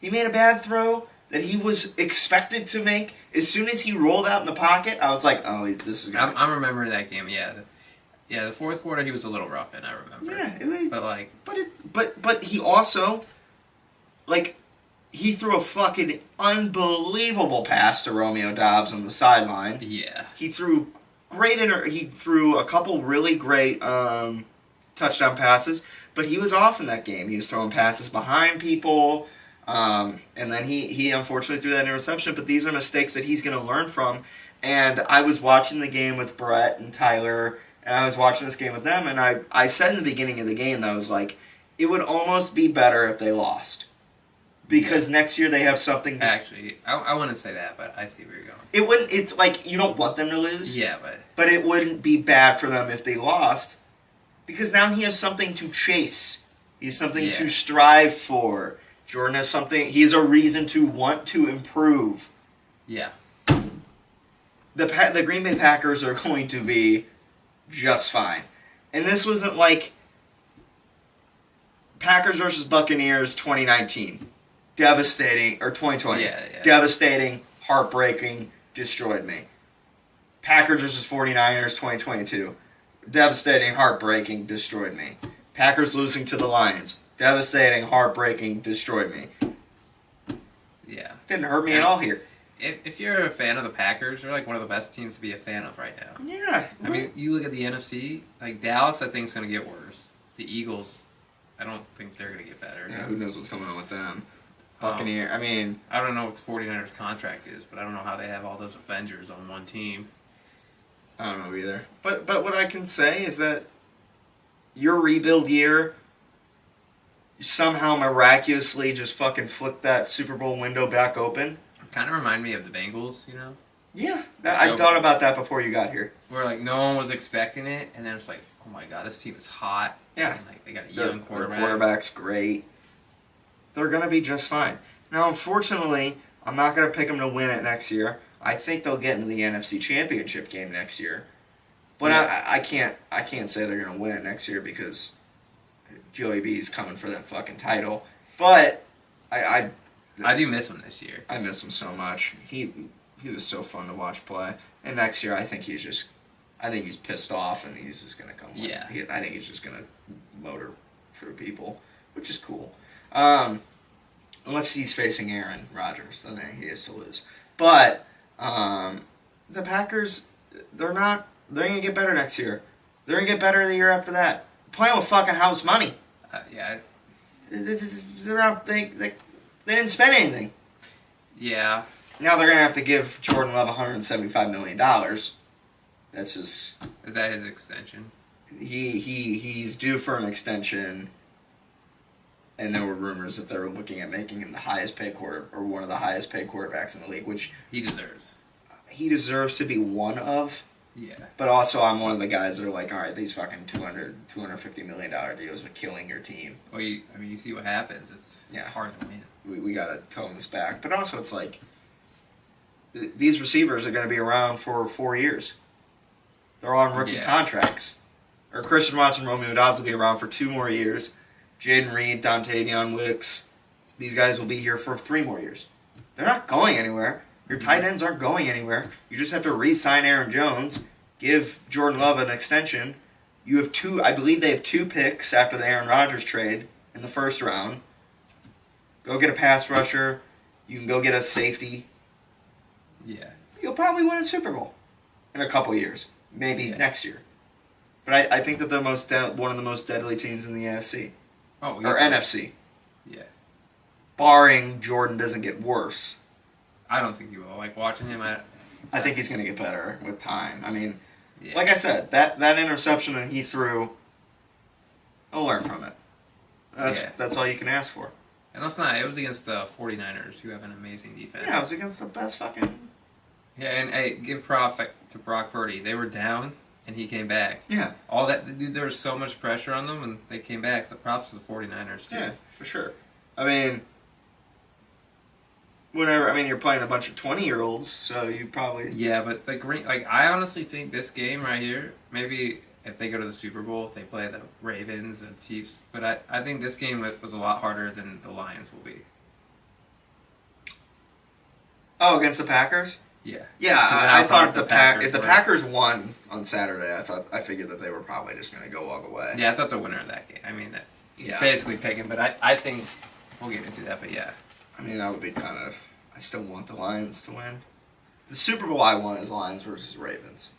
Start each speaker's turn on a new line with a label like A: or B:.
A: He made a bad throw that he was expected to make. As soon as he rolled out in the pocket, I was like, oh, this is good.
B: I'm remembering that game, yeah. Yeah, the fourth quarter he was a little rough in, I remember.
A: Yeah, it was,
B: but like,
A: but he also, like, he threw a fucking unbelievable pass to Romeo Doubs on the sideline.
B: Yeah,
A: he threw he threw a couple really great touchdown passes, but he was off in that game. He was throwing passes behind people, and then he unfortunately threw that interception. But these are mistakes that he's going to learn from. And I was watching the game with Brett and Tyler. And I was watching this game with them, and I said in the beginning of the game that I was like, it would almost be better if they lost. Because next year they have something...
B: Actually, I wouldn't say that, but I see where you're going.
A: It wouldn't... It's like, you don't want them to lose.
B: Yeah, but...
A: But it wouldn't be bad for them if they lost. Because now he has something to chase. He has something to strive for. Jordan has something... He has a reason to want to improve.
B: Yeah.
A: The Green Bay Packers are going to be... just fine. And this wasn't like Packers versus Buccaneers 2019. Devastating, or 2020.
B: Yeah.
A: Devastating, heartbreaking, destroyed me. Packers versus 49ers 2022. Devastating, heartbreaking, destroyed me. Packers losing to the Lions. Devastating, heartbreaking, destroyed me.
B: Yeah.
A: Didn't hurt me at all here.
B: If you're a fan of the Packers, they're like one of the best teams to be a fan of right now.
A: Yeah.
B: I mean, you look at the NFC, like Dallas, I think is going to get worse. The Eagles, I don't think they're going to get better.
A: Yeah, who knows what's going on with them. Buccaneer, I mean...
B: I don't know what the 49ers contract is, but I don't know how they have all those Avengers on one team.
A: I don't know either. But what I can say is that your rebuild year somehow miraculously just fucking flipped that Super Bowl window back open.
B: Kind of remind me of the Bengals, you know?
A: Yeah, I thought about that before you got here.
B: Where, like, no one was expecting it, and then it's like, oh my god, this team is hot.
A: Yeah.
B: And, like, they got a young quarterback.
A: The quarterback's great. They're going to be just fine. Now, unfortunately, I'm not going to pick them to win it next year. I think they'll get into the NFC Championship game next year. But yeah. I can't say they're going to win it next year because Joey B is coming for that fucking title. But I
B: do miss him this year.
A: I miss him so much. He was so fun to watch play. And next year, I think he's pissed off and he's just going to come.
B: Yeah.
A: I think he's just going to motor through people, which is cool. Unless he's facing Aaron Rodgers, then he has to lose. But the Packers, they're going to get better next year. They're going to get better the year after that. Playing with fucking house money.
B: Yeah.
A: They're not, they didn't spend anything.
B: Yeah.
A: Now they're going to have to give Jordan Love $175 million. That's just...
B: Is that his extension?
A: He's due for an extension, and there were rumors that they were looking at making him the highest paid one of the highest paid quarterbacks in the league, which...
B: He deserves.
A: He deserves to be one of.
B: Yeah.
A: But also, I'm one of the guys that are like, all right, these fucking $250 million deals are killing your team.
B: Well, you see what happens. It's hard to win.
A: We got to tone this back. But also, it's like, these receivers are going to be around for 4 years. They're on rookie contracts. Or Christian Watson, Romeo Doubs will be around for 2 more years. Jaden Reed, Dontavion Wicks, these guys will be here for 3 more years. They're not going anywhere. Your tight ends aren't going anywhere. You just have to re-sign Aaron Jones, give Jordan Love an extension. You have I believe they have 2 picks after the Aaron Rodgers trade in the first round. Go get a pass rusher. You can go get a safety.
B: Yeah.
A: You'll probably win a Super Bowl in a couple years. Maybe next year. But I think that they're one of the most deadly teams in the AFC.
B: Oh,
A: or NFC.
B: Yeah.
A: Barring Jordan doesn't get worse.
B: I don't think he will. Like, watching him,
A: I think he's going to get better with time. I mean, like I said, that interception that he threw, I'll learn from it. That's all you can ask for.
B: And let's not. It was against the 49ers, who have an amazing defense.
A: Yeah, it was against the best fucking...
B: Yeah, and hey, give props to Brock Purdy. They were down, and he came back.
A: Yeah.
B: All that, there was so much pressure on them, and they came back. So props to the 49ers, too.
A: Yeah, for sure. I mean... you're playing a bunch of 20-year-olds, so you probably...
B: Yeah, but I honestly think this game right here, maybe if they go to the Super Bowl, if they play the Ravens and Chiefs, but I think this game was a lot harder than the Lions will be.
A: Oh, against the Packers?
B: Yeah.
A: Yeah, I thought if the Packers won on Saturday, I figured that they were probably just going to go all the way.
B: Yeah, I thought the winner of that game. I mean, basically picking, but I think we'll get into that. But yeah,
A: I mean that would be kind of. I still want the Lions to win. The Super Bowl I want is Lions versus Ravens.